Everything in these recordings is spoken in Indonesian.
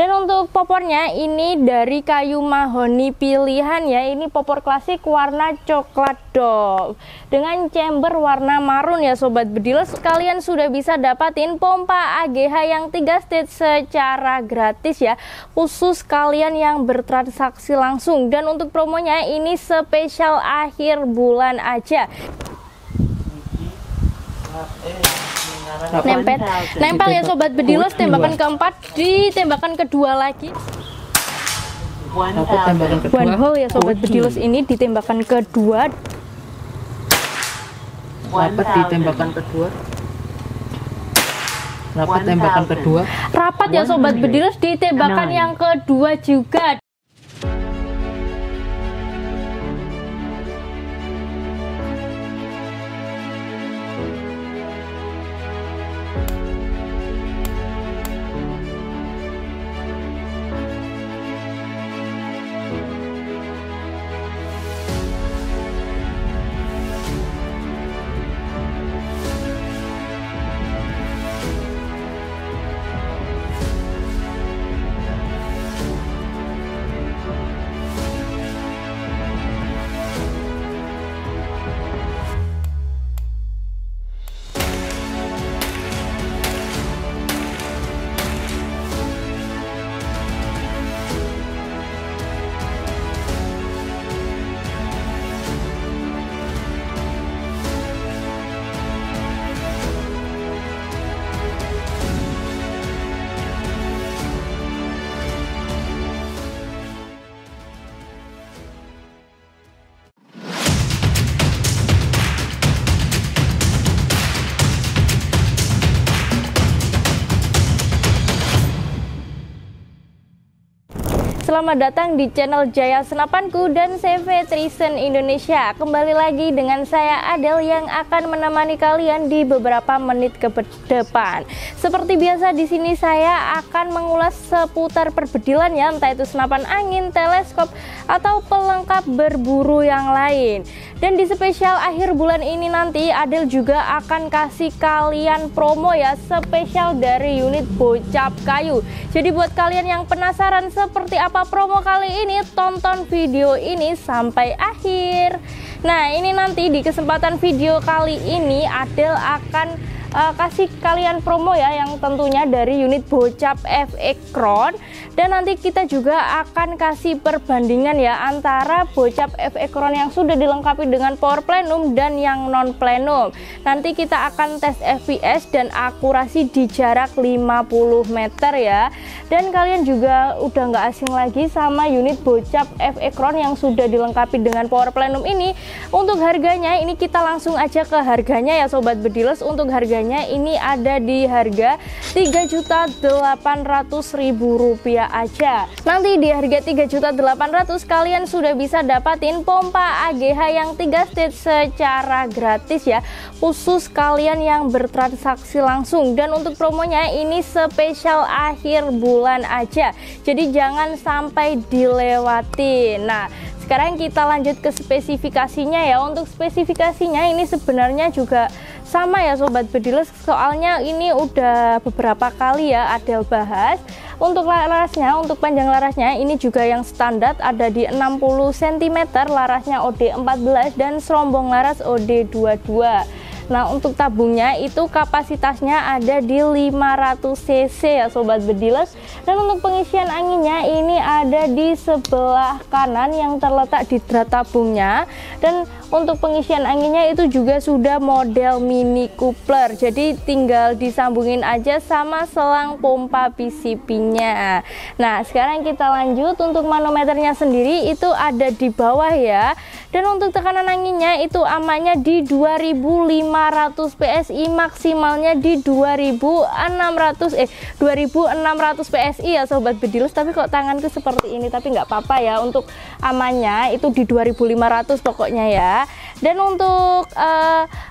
Dan untuk popornya ini dari kayu mahoni pilihan ya. Ini popor klasik warna coklat doff dengan chamber warna marun ya Sobat Bediles. Kalian sudah bisa dapatin pompa AGH yang 3 stage secara gratis ya, khusus kalian yang bertransaksi langsung. Dan untuk promonya ini spesial akhir bulan aja. Nempel ya Sobat Bediles. Tembakan keempat di tembakan kedua lagi. One hole ya Sobat Bediles, ini di tembakan kedua. Rapat di tembakan kedua. Rapat tembakan kedua. Rapat ya Sobat Bediles di tembakan yang kedua juga. Selamat datang di channel Jaya Senapanku dan CV Trisen Indonesia. Kembali lagi dengan saya Adel yang akan menemani kalian di beberapa menit ke depan. Seperti biasa di sini saya akan mengulas seputar perbedilan ya, entah itu senapan angin, teleskop atau pelengkap berburu yang lain. Dan di spesial akhir bulan ini nanti Adel juga akan kasih kalian promo ya, spesial dari unit Bocap Kayu. Jadi buat kalian yang penasaran seperti apa promo kali ini, tonton video ini sampai akhir. Nah, ini nanti di kesempatan video kali ini Adel akan kasih kalian promo ya, yang tentunya dari unit Bocap FX Crown. Dan nanti kita juga akan kasih perbandingan ya antara Bocap FX Crown yang sudah dilengkapi dengan power plenum dan yang non plenum. Nanti kita akan tes FPS dan akurasi di jarak 50 meter ya. Dan kalian juga udah nggak asing lagi sama unit Bocap FX Crown yang sudah dilengkapi dengan power plenum ini. Untuk harganya ini kita langsung aja ke harganya ya Sobat Bediles. Untuk harganya ini ada di harga Rp3.800.000 aja. Nanti di harga Rp3.800.000 kalian sudah bisa dapatin pompa AGH yang 3 stage secara gratis ya, khusus kalian yang bertransaksi langsung. Dan untuk promonya ini spesial akhir bulan aja, jadi jangan sampai dilewati. Nah, sekarang kita lanjut ke spesifikasinya ya. Untuk spesifikasinya ini sebenarnya juga sama ya Sobat Bediles, soalnya ini udah beberapa kali ya Adel bahas. Untuk larasnya, untuk panjang larasnya ini juga yang standar ada di 60 cm, larasnya OD14 dan serombong laras OD22. Nah, untuk tabungnya itu kapasitasnya ada di 500 cc ya Sobat Bediles. Dan untuk pengisian anginnya ini ada di sebelah kanan yang terletak di drat tabungnya. Dan untuk pengisian anginnya itu juga sudah model mini coupler, jadi tinggal disambungin aja sama selang pompa PCP-nya. Nah, sekarang kita lanjut. Untuk manometernya sendiri itu ada di bawah ya. Dan untuk tekanan anginnya itu amannya di 2500 PSI, maksimalnya di 2600 PSI ya Sobat Bediles. Tapi kok tanganku seperti ini, tapi nggak apa-apa ya. Untuk amannya itu di 2500 pokoknya ya. Dan untuk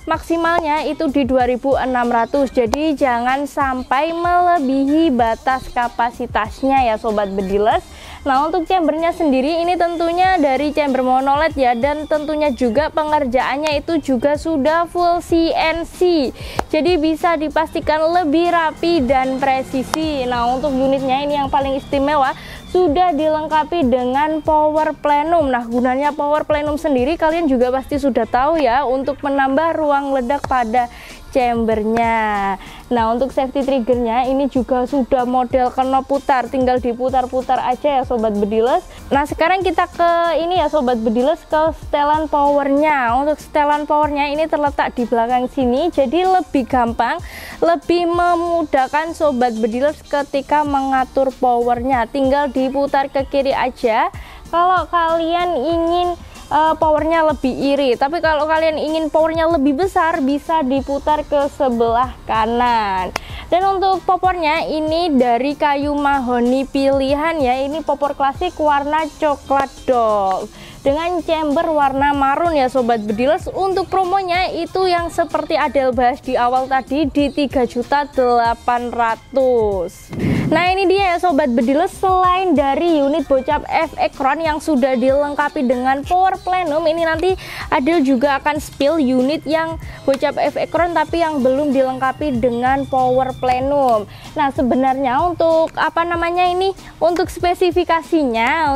maksimalnya itu di 2600, jadi jangan sampai melebihi batas kapasitasnya ya Sobat Bediles. Nah, untuk chambernya sendiri ini tentunya dari chamber monoled ya, dan tentunya juga pengerjaannya itu juga sudah full CNC, jadi bisa dipastikan lebih rapi dan presisi. Nah, untuk unitnya ini yang paling istimewa, sudah dilengkapi dengan power plenum. Nah, gunanya power plenum sendiri kalian juga pasti sudah tahu ya, untuk menambah ruang ledak pada chambernya. Nah, untuk safety triggernya ini juga sudah model knob putar, tinggal diputar-putar aja ya sobat bediles. Nah, sekarang kita ke ini ya sobat bediles, ke setelan powernya. Untuk setelan powernya ini terletak di belakang sini, jadi lebih gampang, lebih memudahkan sobat bediles ketika mengatur powernya. Tinggal diputar ke kiri aja kalau kalian ingin powernya lebih iri, tapi kalau kalian ingin powernya lebih besar bisa diputar ke sebelah kanan. Dan untuk popornya ini dari kayu mahoni pilihan ya, ini popor klasik warna coklat dog dengan chamber warna marun ya sobat bediles. Untuk promonya itu yang seperti Adel bahas di awal tadi di 3.800.000. Nah, ini dia ya sobat bediles, selain dari unit Bocap F Ekron yang sudah dilengkapi dengan power plenum, ini nanti Adel juga akan spill unit yang Bocap F Ekron tapi yang belum dilengkapi dengan power plenum. Nah, sebenarnya untuk apa namanya ini, untuk spesifikasinya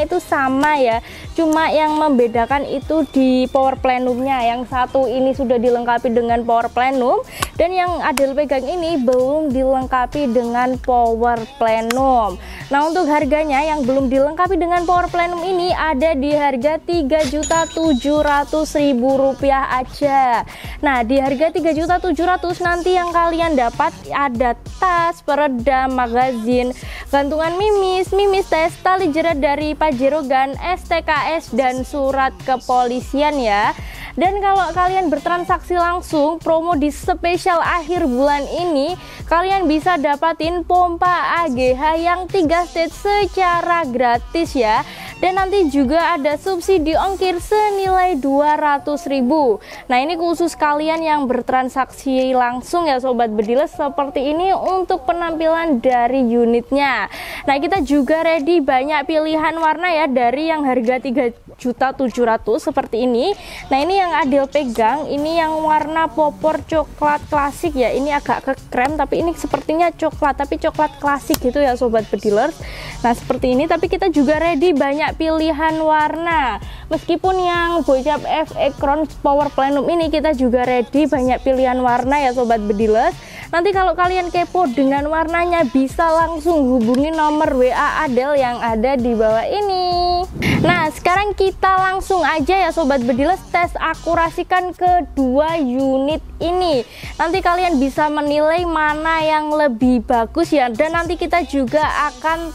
itu sama ya, cuma yang membedakan itu di power plenumnya. Yang satu ini sudah dilengkapi dengan power plenum dan yang Adel pegang ini belum dilengkapi dengan power plenum. Nah, untuk harganya yang belum dilengkapi dengan power plenum ini ada di harga Rp3.700.000 aja. Nah, di harga Rp3.700.000 nanti yang kalian dapat ada tas, peredam, magazin, gantungan mimis tes, tali jerat dari Pajero Gun, STKS dan surat kepolisian ya. Dan kalau kalian bertransaksi langsung promo di spesial akhir bulan ini, kalian bisa dapatin pompa AGH yang 3 stage secara gratis ya. Dan nanti juga ada subsidi ongkir senilai 200.000. Nah, ini khusus kalian yang bertransaksi langsung ya sobat bediles. Seperti ini untuk penampilan dari unitnya. Nah, kita juga ready banyak pilihan warna ya, dari yang harga 3.700.000 seperti ini. Nah, ini yang Adel pegang ini yang warna popor coklat klasik ya. Ini agak ke krem tapi ini sepertinya coklat, tapi coklat klasik gitu ya sobat bedilers. Nah, seperti ini, tapi kita juga ready banyak pilihan warna. Meskipun yang Bocap F Ekron power plenum ini kita juga ready banyak pilihan warna ya sobat bedilers. Nanti kalau kalian kepo dengan warnanya bisa langsung hubungi nomor WA Adel yang ada di bawah ini. Nah, sekarang kita langsung aja ya sobat bediles tes akurasikan kedua unit ini. Nanti kalian bisa menilai mana yang lebih bagus ya, dan nanti kita juga akan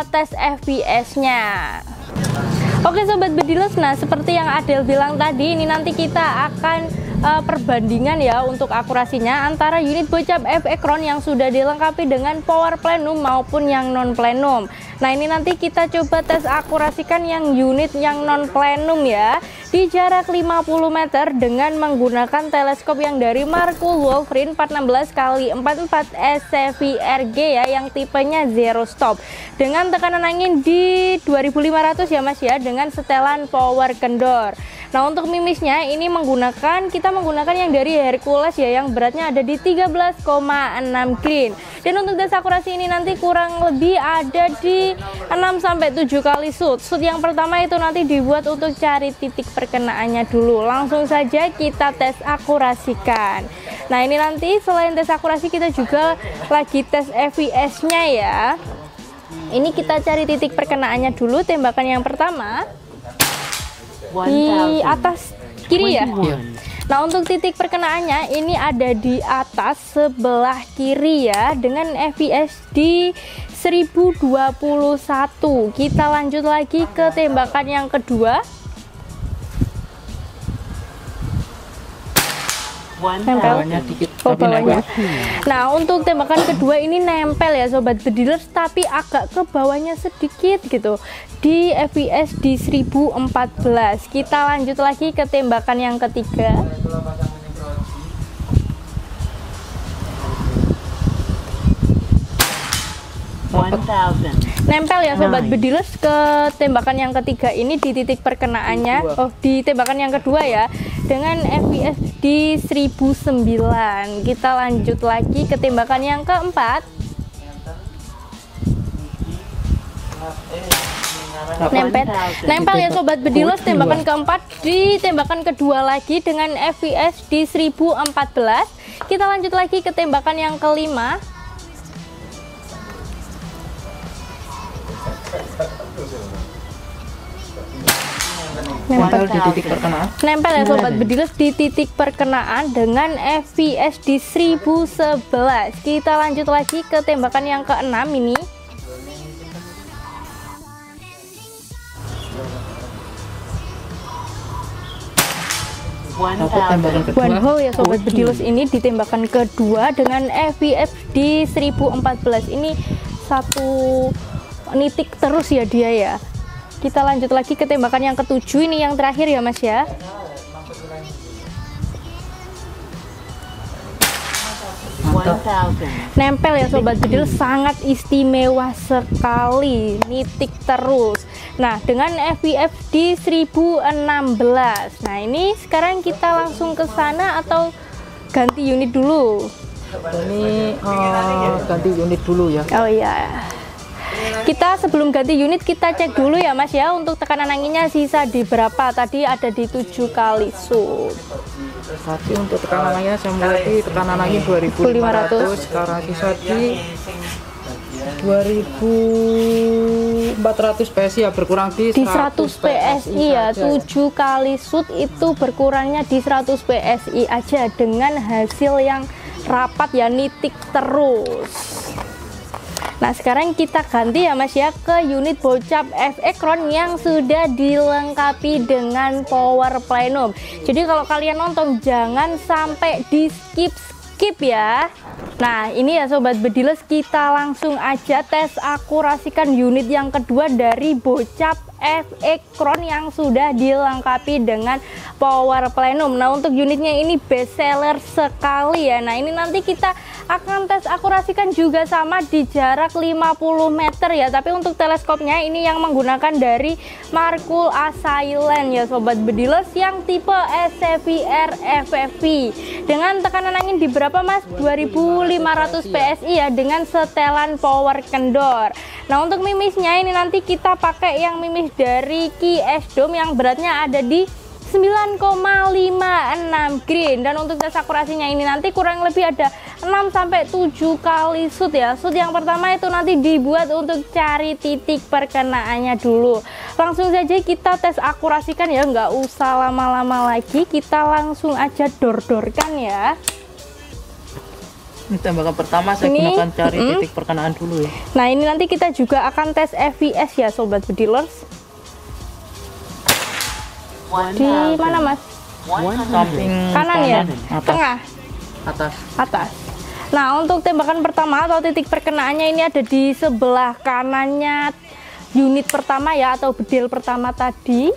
tes FPS-nya. Oke sobat bediles, nah seperti yang Adel bilang tadi, ini nanti kita akan perbandingan ya untuk akurasinya antara unit Bocap F Ekron yang sudah dilengkapi dengan power plenum maupun yang non plenum. Nah, ini nanti kita coba tes akurasikan yang unit yang non plenum ya, di jarak 50 meter dengan menggunakan teleskop yang dari Markul Wolverine 416x44 SCVRG ya, yang tipenya zero stop dengan tekanan angin di 2500 ya Mas ya, dengan setelan power kendor. Nah, untuk mimisnya ini kita menggunakan yang dari Hercules ya, yang beratnya ada di 13,6 green. Dan untuk tes akurasi ini nanti kurang lebih ada di 6-7 kali shoot. Shoot yang pertama itu nanti dibuat untuk cari titik perkenaannya dulu. Langsung saja kita tes akurasikan. Nah, ini nanti selain tes akurasi kita juga lagi tes FPS-nya ya. Ini kita cari titik perkenaannya dulu. Tembakan yang pertama di atas kiri ya. Nah, untuk titik perkenaannya ini ada di atas sebelah kiri ya, dengan FPS di 1021. Kita lanjut lagi ke tembakan yang kedua. Nempel bawahnya. Nah, untuk tembakan kedua ini nempel ya sobat bedilers, tapi agak ke bawahnya sedikit gitu, di FPS di 1014. Kita lanjut lagi ke tembakan yang ketiga. Nempel ya sobat bediles ke tembakan yang ketiga ini di titik perkenaannya. Oh, di tembakan yang kedua ya, dengan FPS di 1009. Kita lanjut lagi ke tembakan yang keempat. Nempel ya sobat bediles, tembakan keempat di tembakan kedua lagi dengan FPS di 1014. Kita lanjut lagi ke tembakan yang kelima. Nempel di titik perkenaan. Nempel ya sobat bediles di titik perkenaan dengan FPS di 1011. Kita lanjut lagi ke tembakan yang keenam ini. One hole ya sobat bediles, ini di tembakan kedua dengan FPS di 1014. Ini satu nitik terus ya dia ya. Kita lanjut lagi ke tembakan yang ketujuh, ini yang terakhir ya Mas ya. Nempel ya sobat bediles, sangat istimewa sekali, nitik terus. Nah, dengan FPS di 1016. Nah, ini sekarang kita langsung ke sana atau ganti unit dulu? Ini ganti unit dulu ya. Oh iya. Kita sebelum ganti unit kita cek dulu ya Mas ya, untuk tekanan anginnya sisa di berapa? Tadi ada di 7 kali shoot. Tadi untuk tekanan anginnya saya mulai tekanan angin 2500, sekarang sisa di 2400 PSI ya, berkurang di 100 PSI ya. 7 kali shoot itu berkurangnya di 100 PSI aja dengan hasil yang rapat ya, nitik terus. Nah, sekarang kita ganti ya Mas ya ke unit bocap F-Ekron yang sudah dilengkapi dengan power plenum. Jadi kalau kalian nonton jangan sampai di skip ya. Nah, ini ya sobat bediles, kita langsung aja tes akurasikan unit yang kedua dari bocap F-Ekron yang sudah dilengkapi dengan power plenum. Nah, untuk unitnya ini best seller sekali ya. Nah, ini nanti kita akan tes akurasikan juga sama di jarak 50 meter ya, tapi untuk teleskopnya ini yang menggunakan dari Markul Asylent ya sobat bediles, yang tipe SCVR FFV dengan tekanan angin di berapa Mas? 2500 PSI ya, dengan setelan power kendor. Nah, untuk mimisnya ini nanti kita pakai yang mimis dari KS Dome yang beratnya ada di 9,56 green, dan untuk tes akurasinya ini nanti kurang lebih ada 6-7 kali shoot ya. Shoot yang pertama itu nanti dibuat untuk cari titik perkenaannya dulu. Langsung saja kita tes akurasikan ya, nggak usah lama-lama lagi, kita langsung aja dor-dorkan ya. Ini tembakan pertama saya gunakan cari titik perkenaan dulu ya. Nah, ini nanti kita juga akan tes FPS ya sobat bedilers. Di mana Mas? Samping kanan ya? atas. Tengah? Atas. Nah, untuk tembakan pertama atau titik perkenaannya ini ada di sebelah kanannya unit pertama ya, atau bedil pertama tadi.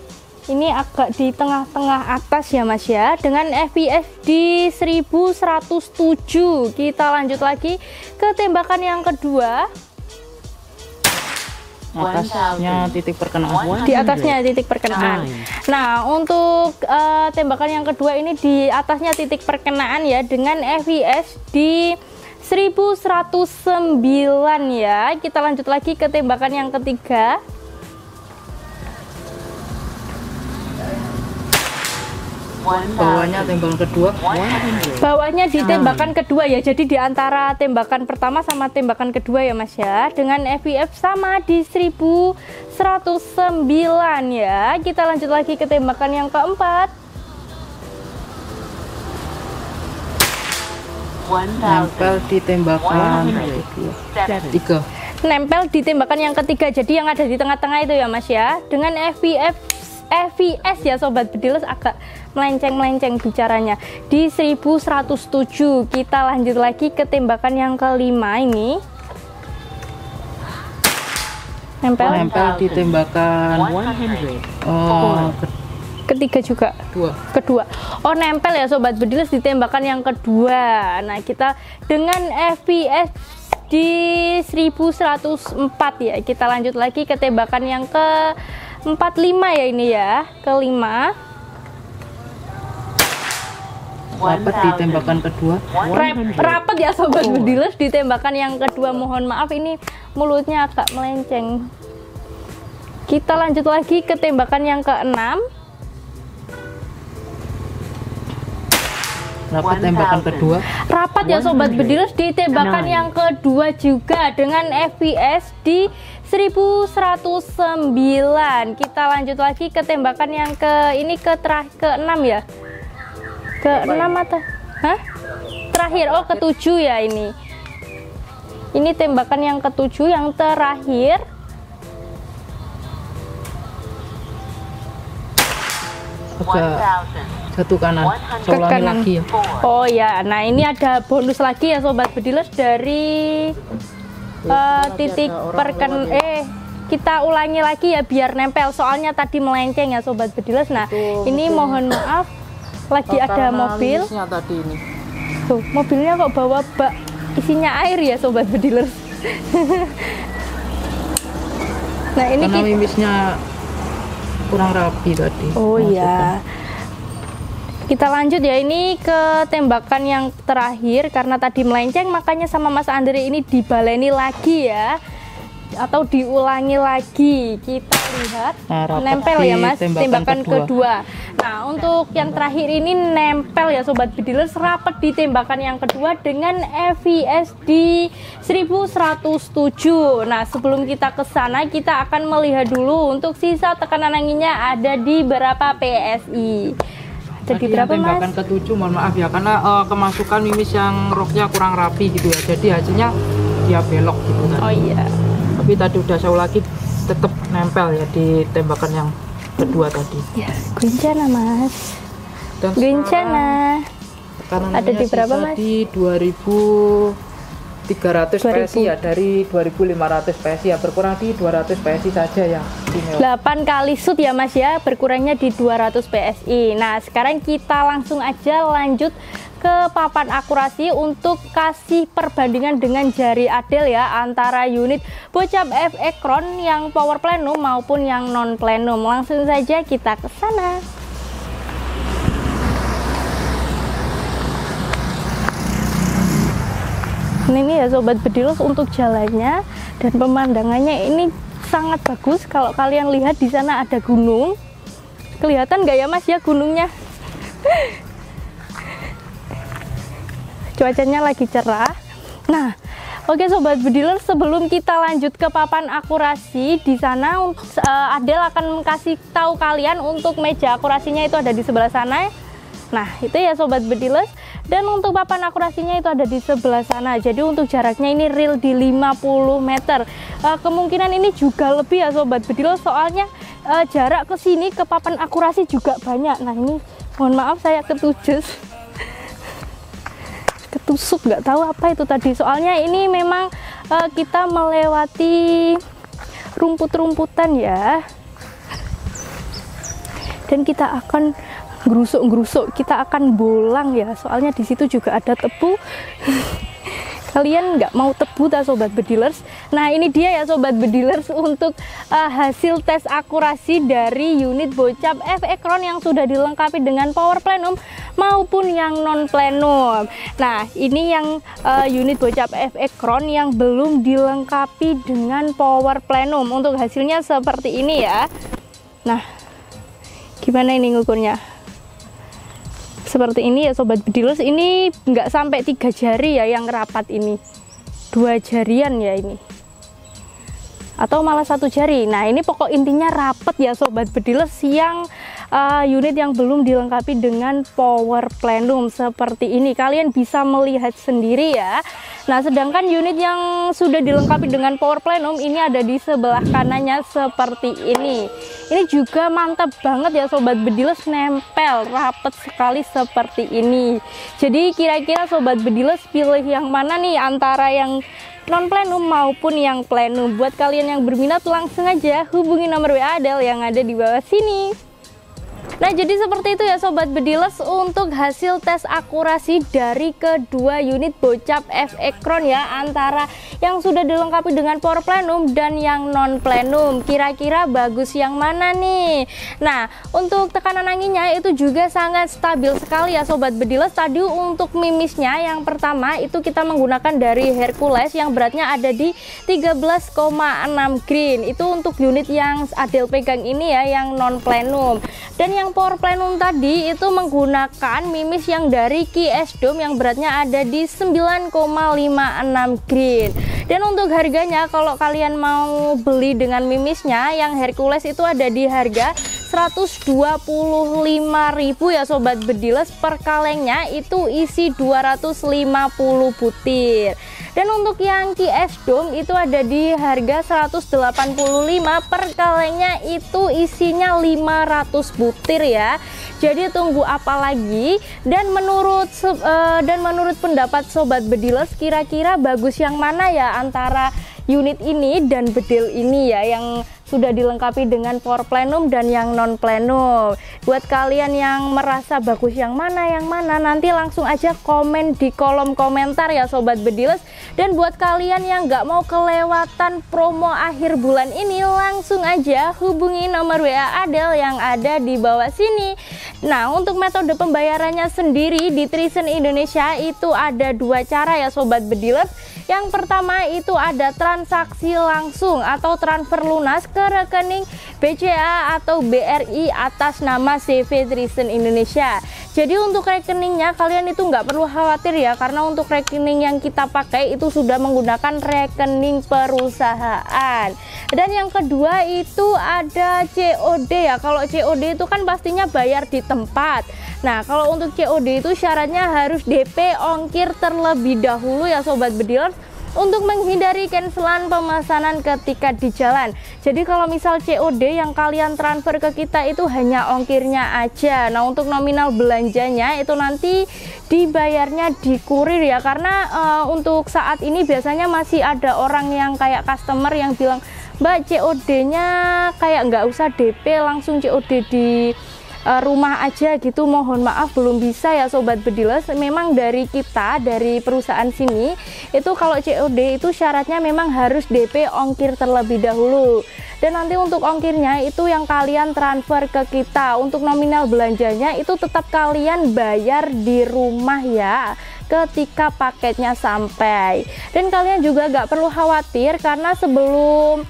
Ini agak di tengah-tengah atas ya Mas ya, dengan FPS di 1107. Kita lanjut lagi ke tembakan yang kedua. Atasnya titik perkenaan. Di atasnya titik perkenaan. Nah, untuk tembakan yang kedua ini di atasnya titik perkenaan ya, dengan FPS di 1109 ya. Kita lanjut lagi ke tembakan yang ketiga. Bawahnya tembakan kedua. Bawahnya di tembakan kedua ya, jadi di antara tembakan pertama sama tembakan kedua ya Mas ya, dengan FVF sama di 1109 ya. Kita lanjut lagi ke tembakan yang keempat. Nempel di tembakan tiga. Nempel di tembakan yang ketiga, jadi yang ada di tengah-tengah itu ya Mas ya, dengan FPS ya sobat bedilers, agak melenceng-melenceng bicaranya, di 1107. Kita lanjut lagi ke tembakan yang kelima ini. Nempel di tembakan ketiga juga. Kedua. Oh, nempel ya sobat bedilers di tembakan yang kedua. Nah, kita dengan FPS di 1104 ya. Kita lanjut lagi ke tembakan yang ke 45 ya, ini ya, kelima. Rapat di tembakan kedua. Rapat ya sobat bedilers, di tembakan yang kedua. Mohon maaf ini mulutnya agak melenceng. Kita lanjut lagi ke tembakan yang keenam. Rapat tembakan kedua. Rapat ya sobat bedilers, di tembakan yang kedua juga dengan FPS di 1109. Kita lanjut lagi ke tembakan yang ke-6 ya. Ke-6 atau terakhir? Oh, ke-7 ya ini. Ini tembakan yang ke-7 yang terakhir. Satu kanan, ke kanan lagi ya. Oh ya, nah ini ada bonus lagi ya sobat bedilers dari titik kita ulangi lagi ya biar nempel, soalnya tadi melenceng ya sobat bedilers. Nah ini mohon maaf lagi ada mobil tadi ini. Tuh, mobilnya kok bawa bak isinya air ya sobat bedilers. Nah ini karena mimisnya kurang rapi tadi. Oh iya. Kita lanjut ya, ini ke tembakan yang terakhir. Karena tadi melenceng makanya sama Mas Andre ini dibaleni lagi ya, atau diulangi lagi. Kita lihat nempel ya Mas, tembakan kedua. Nah untuk yang terakhir ini nempel ya sobat bedilers, rapat di tembakan yang kedua dengan FPS di 1107. Nah sebelum kita ke sana kita akan melihat dulu untuk sisa tekanan anginnya ada di berapa PSI. Jadi berapa Mas? Tembakan ke-7, mohon maaf ya karena kemasukan mimis yang roknya kurang rapi gitu ya, jadi hasilnya dia belok gitu tadi. Oh iya. Tapi tadi udah saya lagi tetap nempel ya di tembakan yang kedua tadi. Ya, guncana Mas. Dan guncana. Ada di berapa Mas? Di 2300 PSI ya, dari 2500 PSI ya, berkurang di 200 PSI saja ya. 8 kali shoot ya Mas ya, berkurangnya di 200 PSI. Nah sekarang kita langsung aja lanjut ke papan akurasi untuk kasih perbandingan dengan jari Adel ya, antara unit Bocap F Ekron yang power plenum maupun yang non plenum. Langsung saja kita ke sana. Ini ya sobat bedilers untuk jalannya dan pemandangannya ini sangat bagus. Kalau kalian lihat di sana ada gunung, kelihatan nggak ya Mas ya gunungnya? Cuacanya lagi cerah. Nah, oke sobat bedilers, sebelum kita lanjut ke papan akurasi di sana, Adel akan kasih tahu kalian untuk meja akurasinya itu ada di sebelah sana. Nah, itu ya sobat bedilers. Dan untuk papan akurasinya itu ada di sebelah sana. Jadi untuk jaraknya ini real di 50 meter. Kemungkinan ini juga lebih ya sobat bedilers, soalnya jarak ke sini ke papan akurasi juga banyak. Nah, ini mohon maaf saya ketusuk nggak tahu apa itu tadi. Soalnya ini memang kita melewati rumput-rumputan ya. Dan kita akan gerusuk-gerusuk, kita akan bolang ya, soalnya di situ juga ada tebu. Kalian nggak mau tebu tak sobat bedilers? Nah ini dia ya sobat bedilers untuk hasil tes akurasi dari unit Bocap F Ekron yang sudah dilengkapi dengan power plenum maupun yang non plenum. Nah ini yang unit Bocap F Ekron yang belum dilengkapi dengan power plenum. Untuk hasilnya seperti ini ya. Nah gimana ini ngukurnya? Seperti ini ya sobat bedilers, ini nggak sampai 3 jari ya yang rapat ini, 2 jarian ya ini, atau malah 1 jari. Nah ini pokok intinya rapat ya sobat bedilers yang unit yang belum dilengkapi dengan power plenum seperti ini. Kalian bisa melihat sendiri ya. Nah sedangkan unit yang sudah dilengkapi dengan power plenum ini ada di sebelah kanannya seperti ini. Ini juga mantap banget ya sobat bedilers, nempel rapat sekali seperti ini. Jadi kira-kira sobat bedilers pilih yang mana nih antara yang non plenum maupun yang plenum? Buat kalian yang berminat langsung aja hubungi nomor WA Adel yang ada di bawah sini. Nah, jadi seperti itu ya Sobat Bediles untuk hasil tes akurasi dari kedua unit Bocap FX-Crown ya, antara yang sudah dilengkapi dengan power plenum dan yang non plenum. Kira-kira bagus yang mana nih? Nah, untuk tekanan anginnya itu juga sangat stabil sekali ya Sobat Bediles. Tadi untuk mimisnya yang pertama itu kita menggunakan dari Hercules yang beratnya ada di 13,6 green. Itu untuk unit yang Adel pegang ini ya, yang non plenum. Dan yang power plenum tadi itu menggunakan mimis yang dari KS Dome yang beratnya ada di 9,56 green. Dan untuk harganya kalau kalian mau beli dengan mimisnya yang Hercules itu ada di harga 125.000 ya Sobat Bediles. Per kalengnya itu isi 250 butir. Dan untuk yang KS Dome itu ada di harga 185, per kalengnya itu isinya 500 butir ya. Jadi tunggu apa lagi? Dan menurut pendapat Sobat Bediles, kira-kira bagus yang mana ya antara unit ini dan bedil ini ya, yang sudah dilengkapi dengan power plenum dan yang non plenum. Buat kalian yang merasa bagus yang mana nanti langsung aja komen di kolom komentar ya Sobat Bediles. Dan buat kalian yang nggak mau kelewatan promo akhir bulan ini, langsung aja hubungi nomor WA Adel yang ada di bawah sini. Nah, untuk metode pembayarannya sendiri di Trisen Indonesia itu ada dua cara ya Sobat Bediles. Yang pertama itu ada transaksi langsung atau transfer lunas ke rekening BCA atau BRI atas nama CV Trisen Indonesia. Jadi untuk rekeningnya kalian itu nggak perlu khawatir ya, karena untuk rekening yang kita pakai itu sudah menggunakan rekening perusahaan. Dan yang kedua itu ada COD ya. Kalau COD itu kan pastinya bayar di tempat. Nah, kalau untuk COD itu syaratnya harus DP ongkir terlebih dahulu ya Sobat Bediles, untuk menghindari cancelan pemesanan ketika di jalan. Jadi kalau misal COD yang kalian transfer ke kita itu hanya ongkirnya aja. Nah, untuk nominal belanjanya itu nanti dibayarnya di kurir ya, karena untuk saat ini biasanya masih ada orang yang kayak customer yang bilang, Mbak, COD-nya kayak nggak usah DP, langsung COD di rumah aja gitu. Mohon maaf belum bisa ya Sobat Bediles. Memang dari kita, dari perusahaan sini itu kalau COD itu syaratnya memang harus DP ongkir terlebih dahulu. Dan nanti untuk ongkirnya itu yang kalian transfer ke kita. Untuk nominal belanjanya itu tetap kalian bayar di rumah ya ketika paketnya sampai. Dan kalian juga gak perlu khawatir, karena sebelum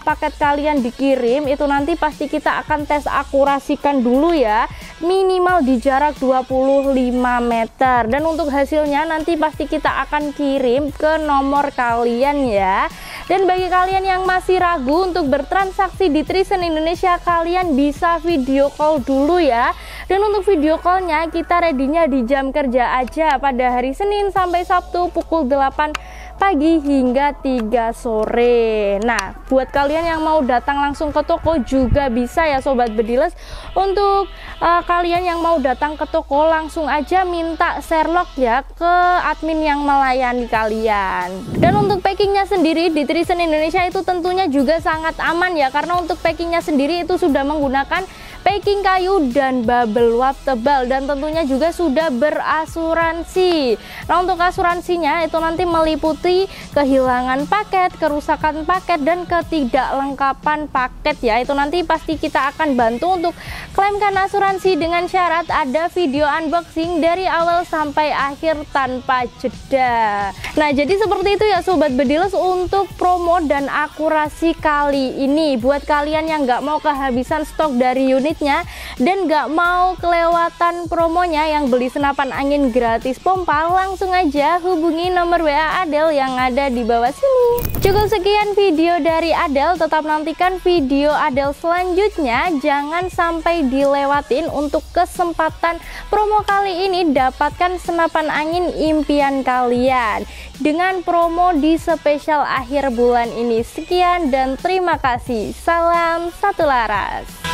paket kalian dikirim itu nanti pasti kita akan tes akurasikan dulu ya, minimal di jarak 25 meter. Dan untuk hasilnya nanti pasti kita akan kirim ke nomor kalian ya. Dan bagi kalian yang masih ragu untuk bertransaksi di Trisen Indonesia, kalian bisa video call dulu ya. Dan untuk video callnya kita ready-nya di jam kerja aja pada hari Senin sampai Sabtu pukul 8 pagi hingga 3 sore. Nah, buat kalian yang mau datang langsung ke toko juga bisa ya Sobat Bediles. Untuk kalian yang mau datang ke toko langsung aja minta Sherlock ya ke admin yang melayani kalian. Dan untuk packingnya sendiri di Trisen Indonesia itu tentunya juga sangat aman ya, karena untuk packingnya sendiri itu sudah menggunakan packing kayu dan bubble wrap tebal, dan tentunya juga sudah berasuransi. Nah, untuk asuransinya itu nanti meliputi kehilangan paket, kerusakan paket, dan ketidaklengkapan paket ya. Itu nanti pasti kita akan bantu untuk klaimkan asuransi dengan syarat ada video unboxing dari awal sampai akhir tanpa jeda. Nah, jadi seperti itu ya Sobat Bediles untuk promo dan akurasi kali ini. Buat kalian yang nggak mau kehabisan stok dari unit dan gak mau kelewatan promonya yang beli senapan angin gratis pompa, langsung aja hubungi nomor WA Adel yang ada di bawah sini. Cukup sekian video dari Adel, tetap nantikan video Adel selanjutnya. Jangan sampai dilewatin untuk kesempatan promo kali ini, dapatkan senapan angin impian kalian dengan promo di spesial akhir bulan ini. Sekian dan terima kasih. Salam satu laras.